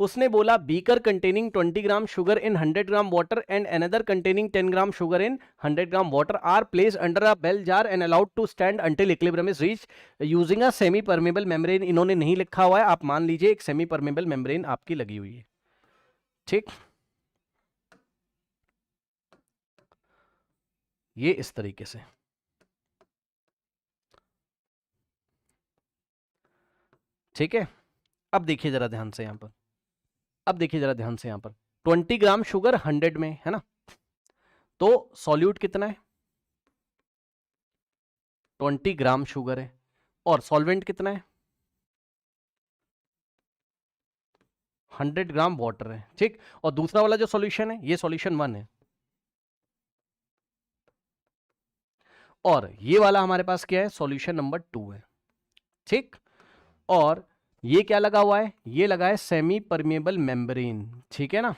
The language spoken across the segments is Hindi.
उसने बोला beaker containing 20 gram sugar in 100 gram water and another containing 10 gram sugar in 100 gram water are place under a bell jar and allowed to stand until equilibrium is reach using a semi permeable membrane. इन्होंने नहीं लिखा हुआ है, आप मान लीजिए एक सेमी परमेबल मेम्ब्रेन आपकी लगी हुई है, ठीक। ये इस तरीके से, ठीक है। अब देखिए जरा ध्यान से यहां पर, अब देखिए जरा ध्यान से यहां पर 20 ग्राम शुगर 100 में है ना, तो सॉल्यूट कितना है, 20 ग्राम शुगर है, और सॉल्वेंट कितना है, 100 ग्राम वाटर है, ठीक। और दूसरा वाला जो सॉल्यूशन है, ये सॉल्यूशन 1 है, और ये वाला हमारे पास क्या है, सॉल्यूशन नंबर 2 है, ठीक। और ये क्या लगा हुआ है, ये लगा है सेमी परमेबल मेम्ब्रेन, ठीक है ना।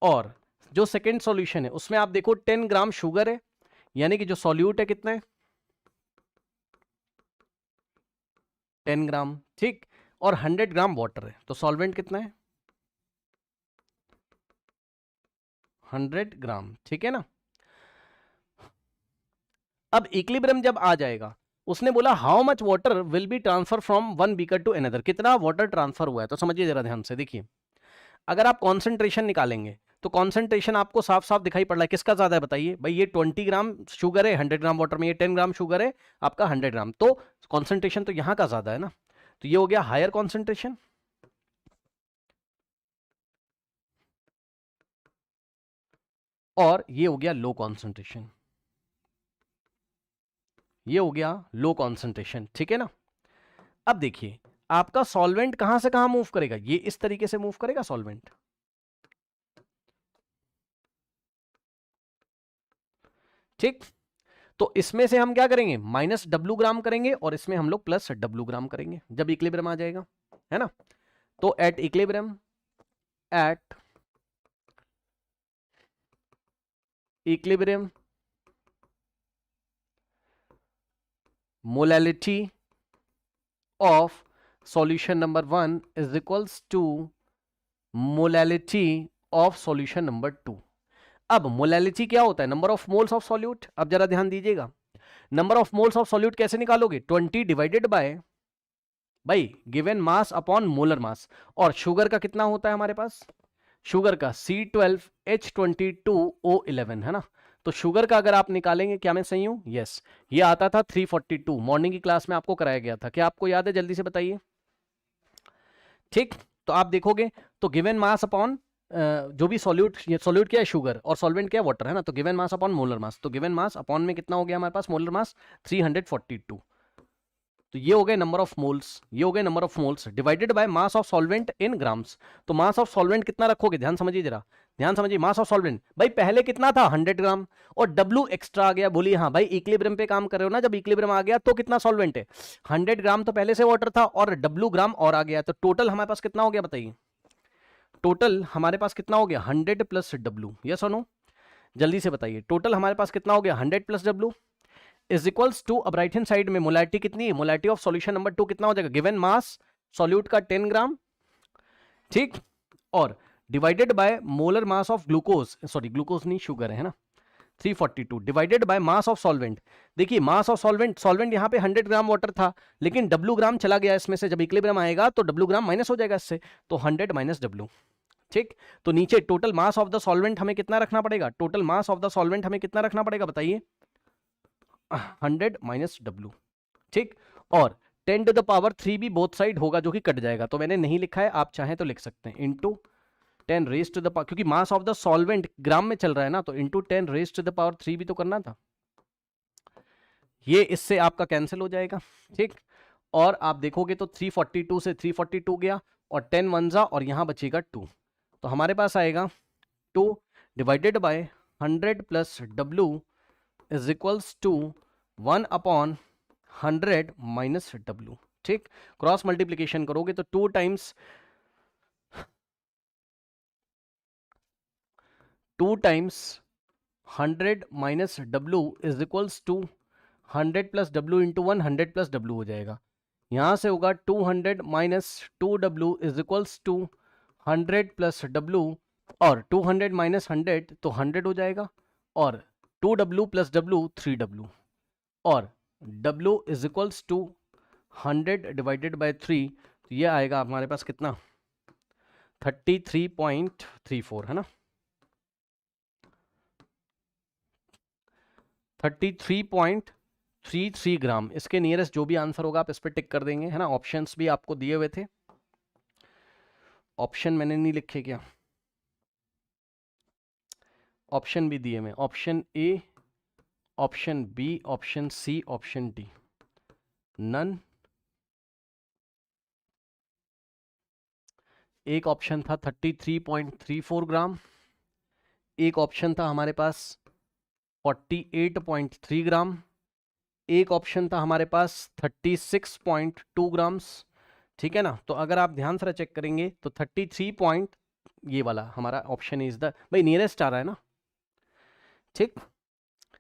और जो सेकेंड सॉल्यूशन है उसमें आप देखो 10 ग्राम शुगर है, यानी कि जो सॉल्यूट है कितना है, 10 ग्राम, ठीक। और 100 ग्राम वाटर है, तो सॉल्वेंट कितना है, 100 ग्राम, ठीक है ना। अब इक्विलिब्रियम जब आ जाएगा, उसने बोला how much water will be transfer from one beaker to another, कितना वाटर ट्रांसफर हुआ है। तो समझिए जरा ध्यान से, देखिए अगर आप कॉन्सेंट्रेशन निकालेंगे तो कॉन्सेंट्रेशन आपको साफ साफ दिखाई पड़ रहा है, किसका ज्यादा है बताइए भाई, ये 20 ग्राम शुगर है 100 ग्राम वाटर में, ये 10 ग्राम शुगर है आपका 100 ग्राम, तो कॉन्सेंट्रेशन तो यहां का ज्यादा है ना, तो ये हो गया हायर कॉन्सेंट्रेशन, और ये हो गया लो कॉन्सेंट्रेशन, ये हो गया लो कॉन्सेंट्रेशन, ठीक है ना। अब देखिए आपका सॉल्वेंट कहां से कहां मूव करेगा, ये इस तरीके से मूव करेगा सॉल्वेंट, ठीक। तो इसमें से हम क्या करेंगे, माइनस डब्ल्यू ग्राम करेंगे, और इसमें हम लोग प्लस डब्ल्यू ग्राम करेंगे जब इक्विलिब्रियम आ जाएगा, है ना। तो at equilibrium, at equilibrium molality of solution number 1 is equals to molality of solution number 2। अब मोलैलिटी क्या होता है, number of moles of solute. अब जरा ध्यान दीजिएगा, number of moles of solute कैसे निकालोगे, 20 डिवाइडेड बाय भाई given mass upon molar mass, और शुगर का कितना होता है हमारे पास, शुगर का C12H22O11 है ना। तो शुगर का अगर आप निकालेंगे, क्या मैं सही हूं, यस, ये आता था 342, मॉर्निंग की क्लास में आपको कराया गया था, क्या आपको याद है, जल्दी से बताइए, ठीक। तो आप देखोगे तो गिवन मास अपॉन जो भी सॉल्यूट, ये सॉल्यूट क्या है शुगर, और सॉल्वेंट क्या है वाटर, है ना, तो गिवन मास अपॉन मोलर मास, तो गिवन मास अपॉन में कितना हो गया हमारे पास, मोलर मास 342, तो ये हो गए नंबर ऑफ मोल्स, ये हो गए number of moles divided by mass of solvent in grams. तो मास ऑफ सॉल्वेंट कितना रखोगे, ध्यान समझिए जरा, ध्यान समझिए, मास ऑफ सॉल्वेंट भाई पहले कितना था 100 ग्राम, और डब्ल्यू एक्स्ट्रा आ गया, बोलिए हाँ भाई इक्विलिब्रियम पे काम कर रहे हो ना, जब इक्विलिब्रियम आ गया तो कितना सॉल्वेंट है, 100 ग्राम तो पहले से वाटर था, और डब्ल्यू ग्राम और आ गया, तो टोटल हमारे पास कितना हो गया बताइए, टोटल हमारे पास कितना हो गया 100 प्लस डब्ल्यू, यस और नो, जल्दी से बताइए, टोटल हमारे पास कितना हो गया 100 plus W is equals to, अब राइट हैंड साइड में मोलैरिटी कितनी है, मोलैरिटी ऑफ सॉल्यूशन नंबर 2 कितना हो जाएगा, गिवन मास सॉल्यूट का 10 ग्राम, ठीक, और divided by molar mass of glucose, sorry glucose नहीं शुगर है ना, 342 divided by mass of solvent. देखिए मास ऑफ सॉल्वेंट, सॉल्वेंट यहां पे 100 ग्राम वाटर था, लेकिन डब्ल्यू ग्राम चला गया इसमें से, जब इक्विलिब्रियम आएगा तो डब्ल्यू ग्राम माइनस हो जाएगा इससे, तो 100 माइनस डब्ल्यू, ठीक। तो नीचे total mass of the solvent हमें कितना रखना पड़ेगा, total mass of the solvent हमें कितना रखना पड़ेगा बताइए, 100 माइनस डब्ल्यू, ठीक। और 10 टू द पावर 3 भी बोथ साइड होगा, जो कि कट जाएगा, तो मैंने नहीं लिखा है, आप चाहें तो लिख सकते हैं, into 10 raise to the power, क्योंकि mass of the solvent gram में चल रहा है ना, तो into 10 raise to the power 3 भी तो करना था, ये इससे आपका कैंसिल हो जाएगा, ठीक। और आप देखोगे तो 342 से 342 गया, और 10 वनजा, और यहां बचेगा 2, तो हमारे पास आएगा 2 divided by 100 plus W is equals to 1 upon 100 minus W, ठीक। क्रॉस मल्टीप्लीकेशन करोगे तो 2 times 100 minus W is equals to 100 plus W into 100 plus W हो जाएगा, यहां से होगा 200 minus 2 W is equals to 100 plus W, और 200 माइनस 100 तो 100 हो जाएगा, और 2W प्लस W 3W, और W is equals to 100 divided by 3, तो ये आएगा हमारे पास कितना, 33.34 है ना, 33.33 ग्राम। इसके नियरेस्ट जो भी आंसर होगा आप इस पर टिक कर देंगे, है ना। ऑप्शंस भी आपको दिए हुए थे, ऑप्शन मैंने नहीं लिखे क्या, ऑप्शन भी दिए मैं, option A, option B, option C, option D, none. एक ऑप्शन था 33.34 ग्राम, एक ऑप्शन था हमारे पास 48.3 ग्राम, एक ऑप्शन था हमारे पास 36.2 ग्राम्स, ठीक है ना। तो अगर आप ध्यान से चेक करेंगे तो 33 पॉइंट, ये वाला हमारा ऑप्शन इज द, भाई नियरेस्ट आ रहा है ना, ठीक।